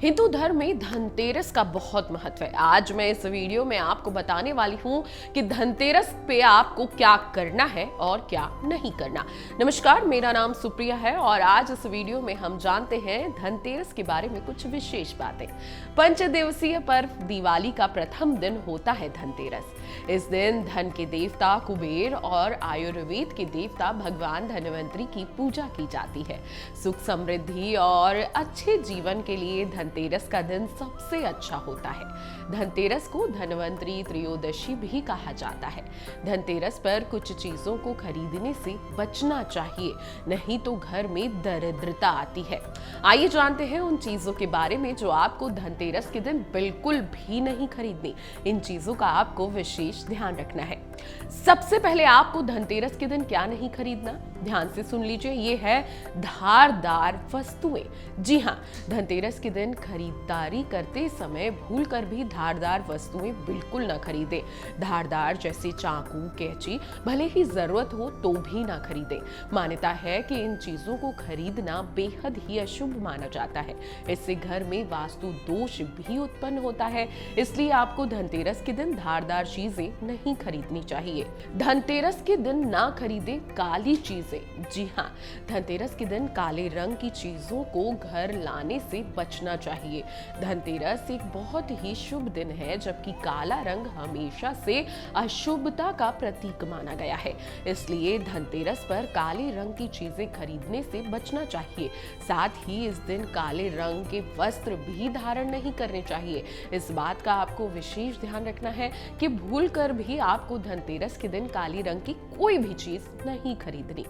हिंदू धर्म में धनतेरस का बहुत महत्व है। आज मैं इस वीडियो में आपको बताने वाली हूँ कि धनतेरस पे आपको क्या करना है और क्या नहीं करना। नमस्कार, मेरा नाम सुप्रिया है और आज इस वीडियो में हम जानते हैं धनतेरस के बारे में कुछ विशेष बातें। पंचदिवसीय पर्व दिवाली का प्रथम दिन होता है धनतेरस। इस दिन धन के देवता कुबेर और आयुर्वेद के देवता भगवान धन्वंतरी की पूजा की जाती है। सुख समृद्धि और अच्छे जीवन के लिए धनतेरस का दिन सबसे अच्छा होता है। धनतेरस को धन्वंतरी त्रयोदशी भी कहा जाता है। धनतेरस पर कुछ चीजों को खरीदने से बचना चाहिए, नहीं तो घर में दरिद्रता आती है। आइए जानते हैं उन चीजों के बारे में जो आपको धनतेरस के दिन बिल्कुल भी नहीं खरीदनी। इन चीजों का आपको विशेष ध्यान रखना है। सबसे पहले आपको धनतेरस के दिन क्या नहीं खरीदना, ध्यान से सुन लीजिए। ये है धारदार वस्तुएं। जी हाँ, धनतेरस के दिन खरीदारी करते समय भूलकर भी धारदार वस्तुएं बिल्कुल ना खरीदें। धारदार जैसे चाकू, कैंची भले ही जरूरत हो तो भी ना खरीदें। मान्यता है कि इन चीजों को खरीदना बेहद ही अशुभ माना जाता है। इससे घर में वास्तु दोष भी उत्पन्न होता है। इसलिए आपको धनतेरस के दिन धारदार चीजें नहीं खरीदनी चाहिए। धनतेरस के दिन ना खरीदे काली चीजें। जी हाँ, धनतेरस के दिन काले रंग की चीजों को घर लाने से बचना चाहिए। धनतेरस एक बहुत ही शुभ दिन है, जबकि काला रंग हमेशा से अशुभता का प्रतीक माना गया है। इसलिए धनतेरस पर काले रंग की चीजें खरीदने से बचना चाहिए। साथ ही इस दिन काले रंग के वस्त्र भी धारण नहीं करने चाहिए। इस बात का आपको विशेष ध्यान रखना है कि भूलकर भी आपको धनतेरस के दिन काली रंग की कोई भी चीज नहीं खरीदनी।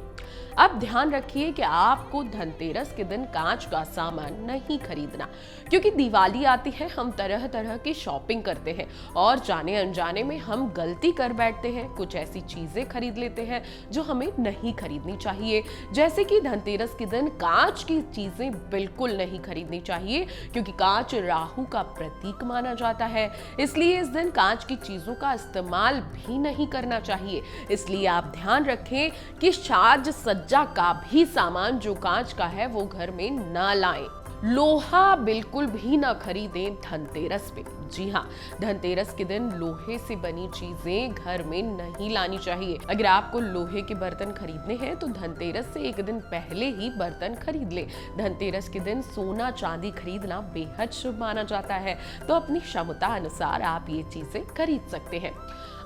अब ध्यान रखिए कि आपको धनतेरस के दिन कांच का सामान नहीं खरीदना, क्योंकि दिवाली आती है, हम तरह तरह की शॉपिंग करते हैं और जाने अनजाने में हम गलती कर बैठते हैं। कुछ ऐसी चीजें खरीद लेते हैं जो हमें नहीं खरीदनी चाहिए। जैसे कि धनतेरस के दिन कांच की चीजें बिल्कुल नहीं खरीदनी चाहिए, क्योंकि कांच राहु का प्रतीक माना जाता है। इसलिए इस दिन कांच की चीजों का इस्तेमाल भी नहीं करना चाहिए। इसलिए आप ध्यान रखें कि साज सज्जा का भी सामान जो कांच का है वो घर में ना लाएं। लोहा बिल्कुल भी ना खरीदें धनतेरस पे। जी हाँ, धनतेरस के दिन लोहे से बनी चीजें घर में नहीं लानी चाहिए। अगर आपको लोहे के बर्तन खरीदने हैं तो धनतेरस से एक दिन पहले ही बर्तन खरीद ले। धनतेरस के दिन सोना चांदी खरीदना बेहद शुभ माना जाता है, तो अपनी क्षमता अनुसार आप ये चीजें खरीद सकते हैं।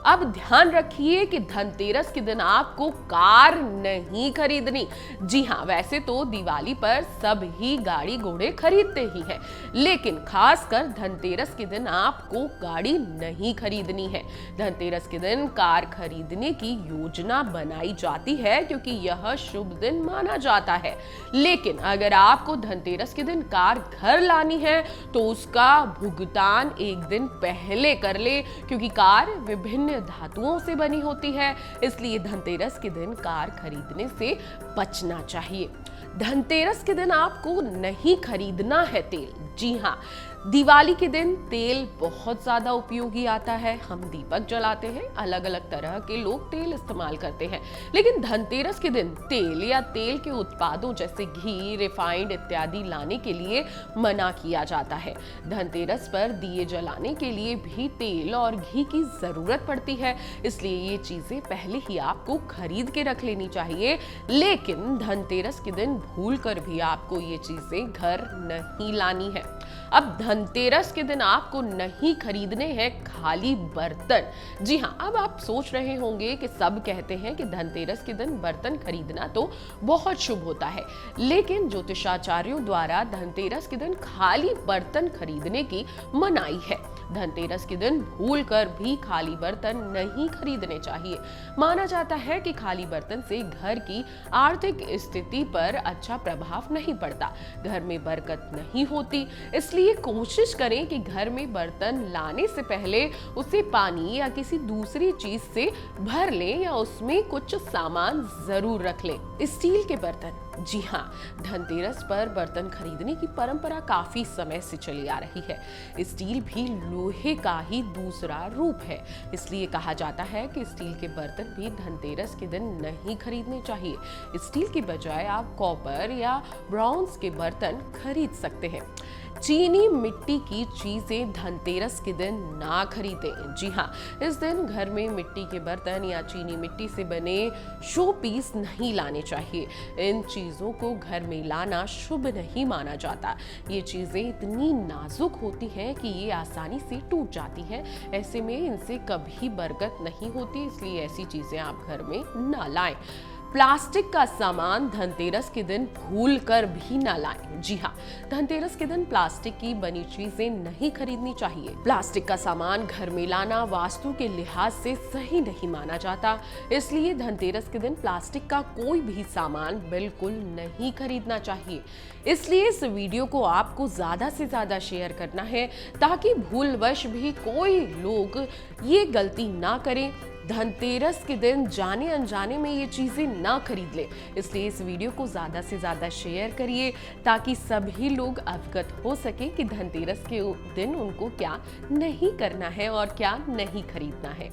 अब ध्यान रखिए कि धनतेरस के दिन आपको कार नहीं खरीदनी। जी हाँ, वैसे तो दिवाली पर सब ही गाड़ी घोड़े खरीदते ही हैं, लेकिन खासकर धनतेरस के दिन आपको गाड़ी नहीं खरीदनी है। धनतेरस के दिन कार खरीदने की योजना बनाई जाती है, क्योंकि यह शुभ दिन माना जाता है। लेकिन अगर आपको धनतेरस के दिन कार घर लानी है तो उसका भुगतान एक दिन पहले कर ले, क्योंकि कार विभिन्न धातुओं से बनी होती है। इसलिए धनतेरस के दिन कार खरीदने से बचना चाहिए। धनतेरस के दिन आपको नहीं खरीदना है तेल। जी हाँ, दिवाली के दिन तेल बहुत ज्यादा उपयोगी आता है। हम दीपक जलाते हैं, अलग अलग तरह के लोग तेल इस्तेमाल करते हैं, लेकिन धनतेरस के दिन तेल या तेल के उत्पादों जैसे घी, रिफाइंड इत्यादि लाने के लिए मना किया जाता है। धनतेरस पर दिए जलाने के लिए भी तेल और घी की जरूरत पड़ती है। इसलिए ये चीजें पहले ही आपको खरीद के रख लेनी चाहिए। लेकिन धनतेरस के दिन भूलकर भी आपको ये चीजें घर नहीं लानी है। अब धनतेरस के दिन आपको नहीं खरीदने हैं खाली बर्तन। जी हाँ, अब आप सोच रहे होंगे कि सब कहते हैं कि धनतेरस के दिन बर्तन खरीदना तो बहुत शुभ होता है, लेकिन ज्योतिषाचार्यों द्वारा धनतेरस के दिन खाली बर्तन खरीदने की मनाही है। धनतेरस के दिन भूलकर भी खाली बर्तन नहीं खरीदने चाहिए। माना जाता है कि खाली बर्तन से घर की आर्थिक स्थिति पर अच्छा प्रभाव नहीं पड़ता, घर में बरकत नहीं होती। इसलिए कोशिश करें कि घर में बर्तन लाने से पहले उसे पानी या किसी दूसरी चीज से भर लें या उसमें कुछ सामान जरूर रख लें। स्टील के बर्तन, जी हाँ, धनतेरस पर बर्तन खरीदने की परंपरा काफी समय से चली आ रही है। स्टील भी लोहे का ही दूसरा रूप है। इसलिए कहा जाता है कि स्टील के बर्तन भी धनतेरस के दिन नहीं खरीदने चाहिए। स्टील की बजाय आप कॉपर या ब्रॉन्ज के बर्तन खरीद सकते हैं। चीनी मिट्टी की चीजें धनतेरस के दिन ना खरीदें। जी हाँ, इस दिन घर में मिट्टी के बर्तन या चीनी मिट्टी से बने शो पीस नहीं लाने चाहिए। इन चीजों को घर में लाना शुभ नहीं माना जाता। ये चीजें इतनी नाजुक होती हैं कि ये आसानी से टूट जाती हैं। ऐसे में इनसे कभी बरकत नहीं होती, इसलिए ऐसी चीजें आप घर में ना लाएं। प्लास्टिक का सामान धनतेरस के दिन भूल कर भी ना लाएं। जी हाँ, धनतेरस के दिन प्लास्टिक की बनी चीजें नहीं खरीदनी चाहिए। प्लास्टिक का सामान घर में लाना वास्तु के लिहाज से सही नहीं माना जाता, इसलिए धनतेरस के दिन प्लास्टिक का कोई भी सामान बिल्कुल नहीं खरीदना चाहिए। इसलिए इस वीडियो को आपको ज्यादा से ज्यादा शेयर करना है ताकि भूलवश भी कोई लोग ये गलती ना करें, धनतेरस के दिन जाने अनजाने में ये चीजें ना खरीद ले। इसलिए इस वीडियो को ज्यादा से ज्यादा शेयर करिए ताकि सभी लोग अवगत हो सके कि धनतेरस के दिन उनको क्या नहीं करना है और क्या नहीं खरीदना है।